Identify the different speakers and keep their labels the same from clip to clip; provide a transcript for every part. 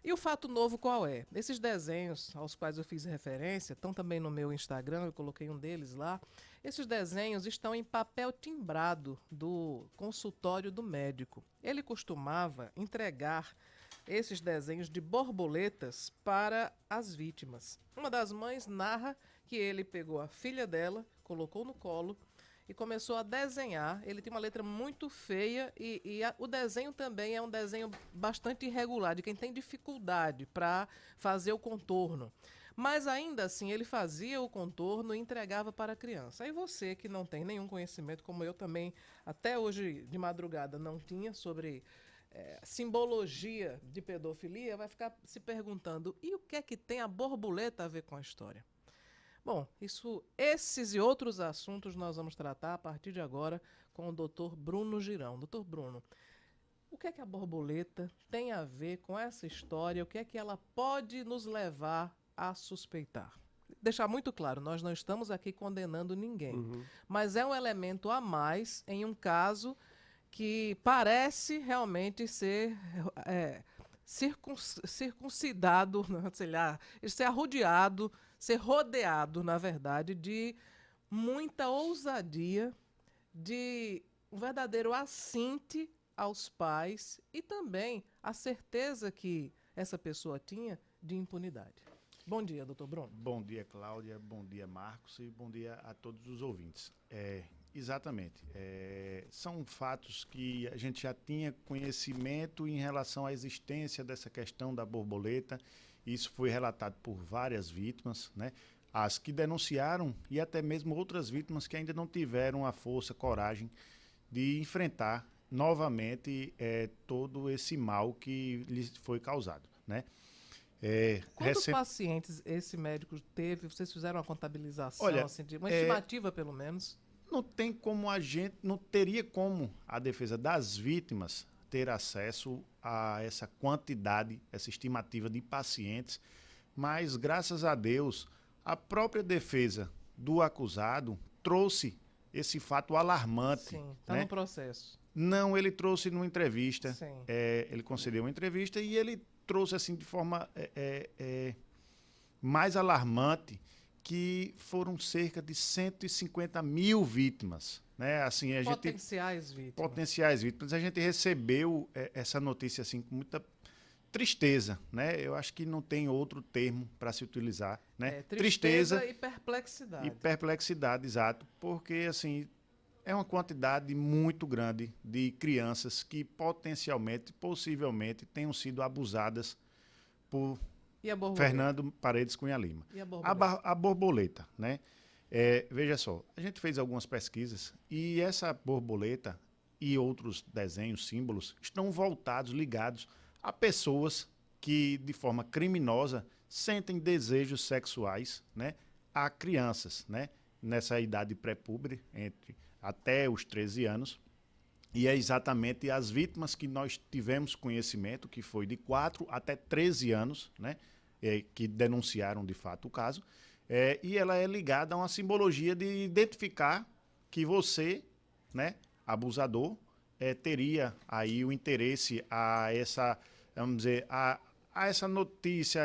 Speaker 1: E o fato novo qual é? Esses desenhos aos quais eu fiz referência estão também no meu Instagram, eu coloquei um deles lá. Esses desenhos estão em papel timbrado do consultório do médico. Ele costumava entregar esses desenhos de borboletas para as vítimas. Uma das mães narra que ele pegou a filha dela, colocou no colo e começou a desenhar. Ele tem uma letra muito feia o desenho também é um desenho bastante irregular, de quem tem dificuldade para fazer o contorno. Mas ainda assim ele fazia o contorno e entregava para a criança. Aí você que não tem nenhum conhecimento, como eu também até hoje de madrugada não tinha sobre simbologia de pedofilia, vai ficar se perguntando: e o que é que tem a borboleta a ver com a história? Bom, esses e outros assuntos nós vamos tratar a partir de agora com o Dr. Bruno Girão. Dr. Bruno, o que é que a borboleta tem a ver com essa história? O que é que ela pode nos levar a suspeitar? Deixar muito claro, nós não estamos aqui condenando ninguém, mas é um elemento a mais em um caso que parece realmente ser circuncidado, sei lá, ser arrodeado, ser rodeado, na verdade, de muita ousadia, de um verdadeiro assinte aos pais e também a certeza que essa pessoa tinha de impunidade. Bom dia, doutor Bruno.
Speaker 2: Bom dia, Cláudia. Bom dia, Marcos. E bom dia a todos os ouvintes. Exatamente. São fatos que a gente já tinha conhecimento em relação à existência dessa questão da borboleta. Isso foi relatado por várias vítimas, né? As que denunciaram e até mesmo outras vítimas que ainda não tiveram a força, coragem de enfrentar novamente todo esse mal que lhes foi causado, né?
Speaker 1: Quantos pacientes esse médico teve? Vocês fizeram uma contabilização,
Speaker 2: Olha,
Speaker 1: assim, uma estimativa pelo menos?
Speaker 2: não tem como não teria como a defesa das vítimas ter acesso a essa quantidade, essa estimativa de pacientes, mas graças a Deus, a própria defesa do acusado trouxe esse fato alarmante.
Speaker 1: Sim, está
Speaker 2: né?
Speaker 1: no processo.
Speaker 2: Não, ele trouxe numa entrevista,
Speaker 1: Sim.
Speaker 2: Ele concedeu uma entrevista e ele trouxe assim de forma mais alarmante que foram cerca de 150 mil vítimas. Né? Assim, potenciais vítimas. A gente recebeu essa notícia assim, com muita tristeza. Né? Eu acho que não tem outro termo para se utilizar. Né?
Speaker 1: Tristeza e perplexidade.
Speaker 2: E perplexidade, exato. Porque assim, é uma quantidade muito grande de crianças que potencialmente, possivelmente, tenham sido abusadas por Fernando Paredes Cunha Lima.
Speaker 1: E a borboleta?
Speaker 2: A borboleta, né? Veja só, a gente fez algumas pesquisas e essa borboleta e outros desenhos, símbolos, estão voltados, ligados a pessoas que, de forma criminosa, sentem desejos sexuais, né, a crianças, né, nessa idade pré-púbere, entre até os 13 anos. E é exatamente as vítimas que nós tivemos conhecimento, que foi de 4 até 13 anos, né, que denunciaram de fato o caso, e ela é ligada a uma simbologia de identificar que você, né, abusador, teria aí o interesse a essa, vamos dizer, a essa notícia,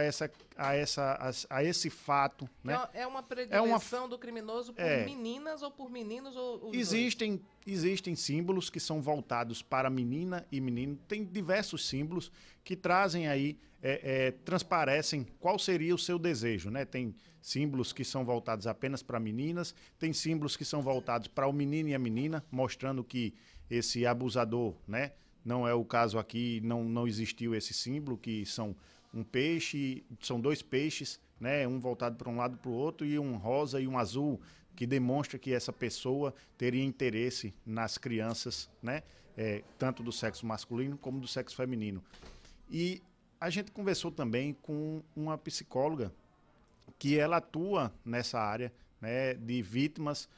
Speaker 2: a esse fato. Né?
Speaker 1: É uma predileção do criminoso por meninas ou por meninos? Ou
Speaker 2: Existem símbolos que são voltados para menina e menino. Tem diversos símbolos que trazem aí, transparecem qual seria o seu desejo. Né? Tem símbolos que são voltados apenas para meninas, tem símbolos que são voltados para o menino e a menina, mostrando que esse abusador, né, não é o caso aqui, não existiu esse símbolo, que são um peixe, são dois peixes, né, um voltado para um lado e para o outro, e um rosa e um azul, que demonstra que essa pessoa teria interesse nas crianças, né, tanto do sexo masculino como do sexo feminino. E a gente conversou também com uma psicóloga que ela atua nessa área, né, de vítimas,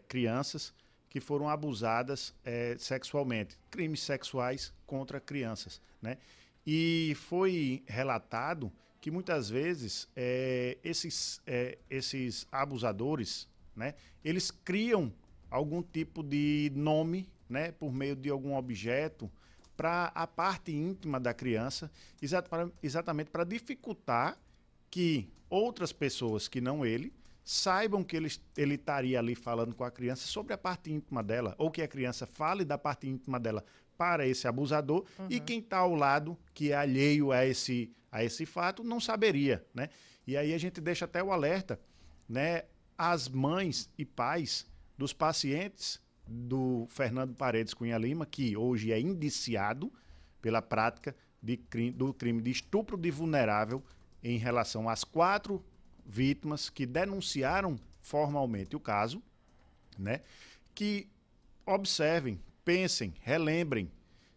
Speaker 2: crianças, que foram abusadas sexualmente, crimes sexuais contra crianças. Né? E foi relatado que muitas vezes esses abusadores, né, eles criam algum tipo de nome, né, por meio de algum objeto para a parte íntima da criança, exatamente para dificultar que outras pessoas que não ele saibam que ele estaria ali falando com a criança sobre a parte íntima dela, ou que a criança fale da parte íntima dela para esse abusador, e quem está ao lado, que é alheio a esse fato, não saberia, né? E aí a gente deixa até o alerta, né, às mães e pais dos pacientes do Fernando Paredes Cunha Lima, que hoje é indiciado pela prática do crime de estupro de vulnerável em relação às 4 vítimas que denunciaram formalmente o caso, né? Que observem, pensem, relembrem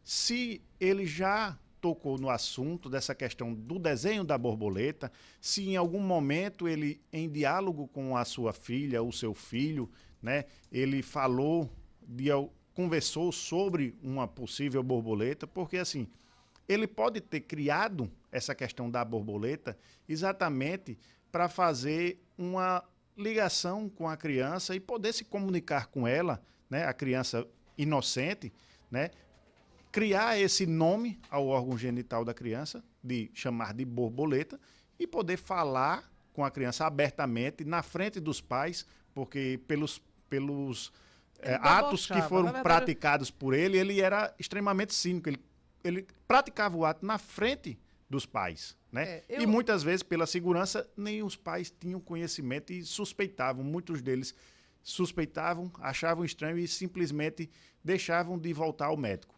Speaker 2: se ele já tocou no assunto dessa questão do desenho da borboleta, se em algum momento ele, em diálogo com a sua filha ou seu filho, né, ele conversou sobre uma possível borboleta, porque assim, ele pode ter criado essa questão da borboleta exatamente para fazer uma ligação com a criança e poder se comunicar com ela, né, a criança inocente, né, criar esse nome ao órgão genital da criança, de chamar de borboleta, e poder falar com a criança abertamente, na frente dos pais, porque pelos atos que foram praticados por ele, ele era extremamente cínico, ele praticava o ato na frente dos pais, né? E muitas vezes, pela segurança, nem os pais tinham conhecimento e suspeitavam, muitos deles suspeitavam, achavam estranho e simplesmente deixavam de voltar ao médico.